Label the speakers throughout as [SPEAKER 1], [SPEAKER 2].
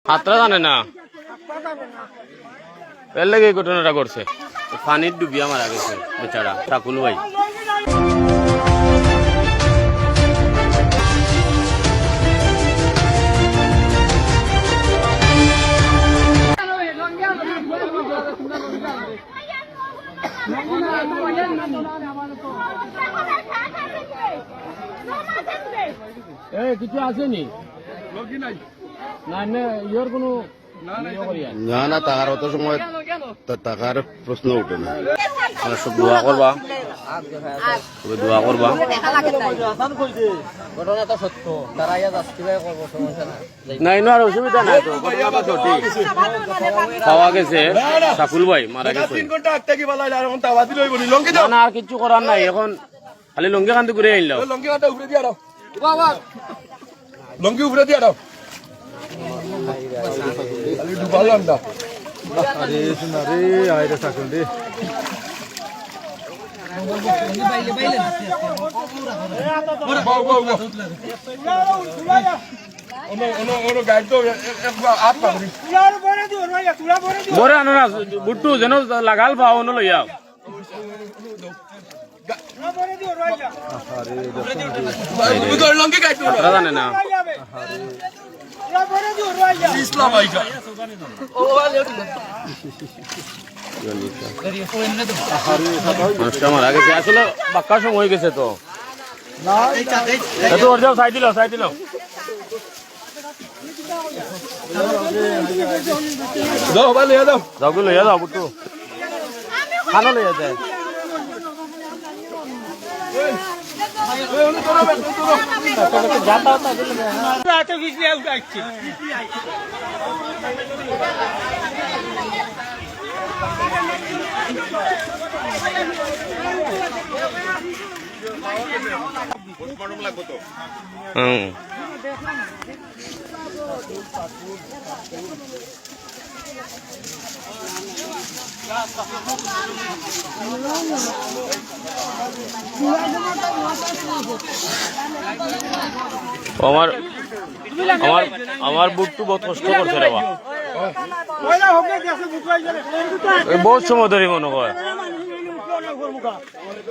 [SPEAKER 1] হাতরা জানে না এর লাগে এই ঘটনাটা করছে পানির ডুবিয়া মারা গেছে বেচারা শাকুল ভাই। কিছু আসেনি না ইয়োর কোনো
[SPEAKER 2] না না টাকার অত সময় টাকার প্রশ্ন উঠে না।
[SPEAKER 1] সব দোয়া করবা তবে দোয়া করবা।
[SPEAKER 3] ঘটনাটা সত্য তারা ইয়া যাচ্ছে
[SPEAKER 1] নাই না আর অসুবিধা নাই তো ঘটনাটা সঠিক পাওয়া গেছে শাকুল ভাই মারা গেছে না আর কিছু করার নাই এখন খালি লঙ্গি কান্তি করে আনলাম
[SPEAKER 4] লঙ্গি উপরে দিয়া দাও ডুবালাম না আরে শোনা রে আইরে থাকুন রে
[SPEAKER 1] বরে আনো না বুট্টু যেন লাগাল পাও অন্য লইয়া জানে না মানুষটা মারা গেছে আসলে বাক্কা সময় হয়ে গেছে তো সাই দিল যাও লইয়া যাও বুট্টু খানো লইয়া যায় আমার আমার আমার বুটটু বহুত কষ্ট করছে রে বহুত সময় ধরে মনে হয়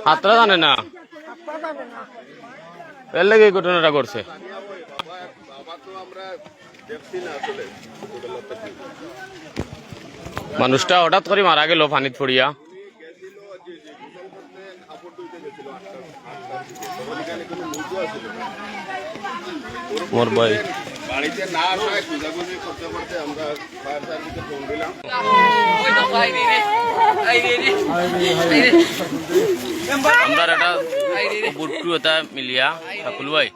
[SPEAKER 1] হাতরা জানে না এর লাগে এই ঘটনাটা করছে। মানুষটা হঠাৎ করে মারা গেল পানিত পড়িয়া। মোর ভাই
[SPEAKER 2] বাড়িতে না আসায় খোঁজাখুঁজি করতে করতে আমরা ফায়ার সার্ভিসে ফোন দিলাম।
[SPEAKER 1] আমরা এটা বুট্টু এটা মিলিয়া শাকুল ভাই